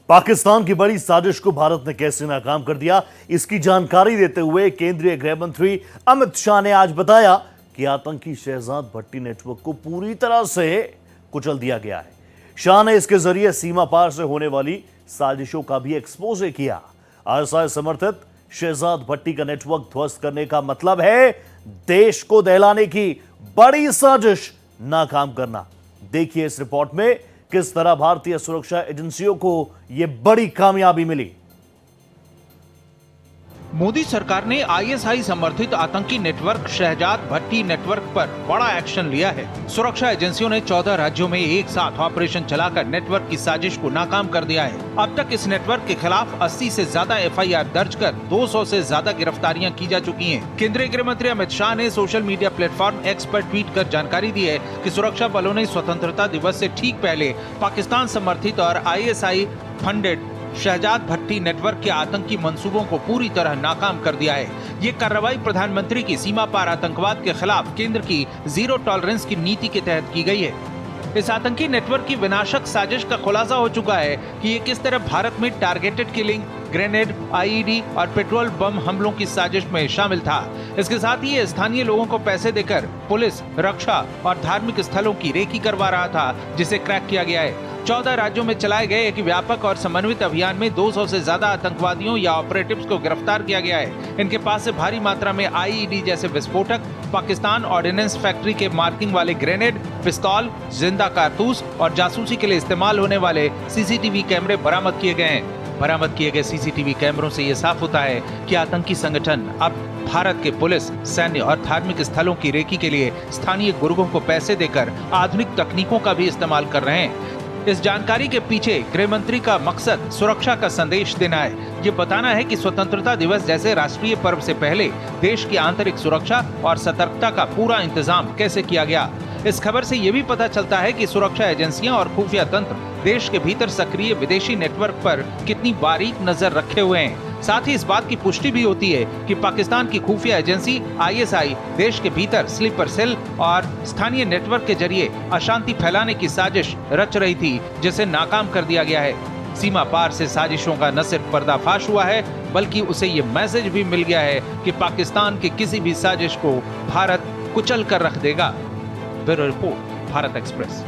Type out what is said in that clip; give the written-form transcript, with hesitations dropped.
पाकिस्तान की बड़ी साजिश को भारत ने कैसे नाकाम कर दिया, इसकी जानकारी देते हुए केंद्रीय गृह मंत्री अमित शाह ने आज बताया कि आतंकी शहजाद भट्टी नेटवर्क को पूरी तरह से कुचल दिया गया है। शाह ने इसके जरिए सीमा पार से होने वाली साजिशों का भी एक्सपोजे किया। आईएसआई समर्थित शहजाद भट्टी का नेटवर्क ध्वस्त करने का मतलब है देश को दहलाने की बड़ी साजिश नाकाम करना। देखिए इस रिपोर्ट में किस तरह भारतीय सुरक्षा एजेंसियों को यह बड़ी कामयाबी मिली। मोदी सरकार ने आईएसआई समर्थित आतंकी नेटवर्क शहजाद भट्टी नेटवर्क पर बड़ा एक्शन लिया है। सुरक्षा एजेंसियों ने 14 राज्यों में एक साथ ऑपरेशन चलाकर नेटवर्क की साजिश को नाकाम कर दिया है। अब तक इस नेटवर्क के खिलाफ 80 से ज्यादा एफआईआर दर्ज कर 200 से ज्यादा गिरफ्तारियां की जा चुकी हैं। केंद्रीय गृह मंत्री अमित शाह ने सोशल मीडिया प्लेटफॉर्म एक्स पर ट्वीट कर जानकारी दी है कि सुरक्षा बलों ने स्वतंत्रता दिवस से ठीक पहले पाकिस्तान समर्थित और आईएसआई फंडेड शहजाद भट्टी नेटवर्क के आतंकी मंसूबों को पूरी तरह नाकाम कर दिया है। ये कार्रवाई प्रधानमंत्री की सीमा पार आतंकवाद के खिलाफ केंद्र की जीरो टॉलरेंस की नीति के तहत की गई है। इस आतंकी नेटवर्क की विनाशक साजिश का खुलासा हो चुका है कि ये किस तरह भारत में टारगेटेड किलिंग, ग्रेनेड, आईईडी और पेट्रोल बम हमलों की साजिश में शामिल था। इसके साथ ही ये स्थानीय लोगों को पैसे देकर पुलिस, रक्षा और धार्मिक स्थलों की रेकी करवा रहा था, जिसे क्रैक किया गया है। 14 राज्यों में चलाए गए एक व्यापक और समन्वित अभियान में 200 से ज्यादा आतंकवादियों या ऑपरेटिव्स को गिरफ्तार किया गया है। इनके पास से भारी मात्रा में आईईडी जैसे विस्फोटक, पाकिस्तान ऑर्डिनेंस फैक्ट्री के मार्किंग वाले ग्रेनेड, पिस्तौल, जिंदा कारतूस और जासूसी के लिए इस्तेमाल होने वाले सीसीटीवी कैमरे बरामद किए गए हैं। बरामद किए गए सीसीटीवी कैमरों से ये साफ होता है कि आतंकी संगठन अब भारत के पुलिस, सैन्य और धार्मिक स्थलों की रेकी के लिए स्थानीय गुर्गों को पैसे देकर आधुनिक तकनीकों का भी इस्तेमाल कर रहे हैं। इस जानकारी के पीछे गृह मंत्री का मकसद सुरक्षा का संदेश देना है। ये बताना है कि स्वतंत्रता दिवस जैसे राष्ट्रीय पर्व से पहले देश की आंतरिक सुरक्षा और सतर्कता का पूरा इंतजाम कैसे किया गया। इस खबर से ये भी पता चलता है कि सुरक्षा एजेंसियां और खुफिया तंत्र देश के भीतर सक्रिय विदेशी नेटवर्क पर कितनी बारीक नजर रखे हुए हैं। साथ ही इस बात की पुष्टि भी होती है कि पाकिस्तान की खुफिया एजेंसी आईएसआई देश के भीतर स्लीपर सेल और स्थानीय नेटवर्क के जरिए अशांति फैलाने की साजिश रच रही थी, जिसे नाकाम कर दिया गया है। सीमा पार से साजिशों का न सिर्फ पर्दाफाश हुआ है, बल्कि उसे ये मैसेज भी मिल गया है कि पाकिस्तान की किसी भी साजिश को भारत कुचल कर रख देगा। Bureau report, Bharat express.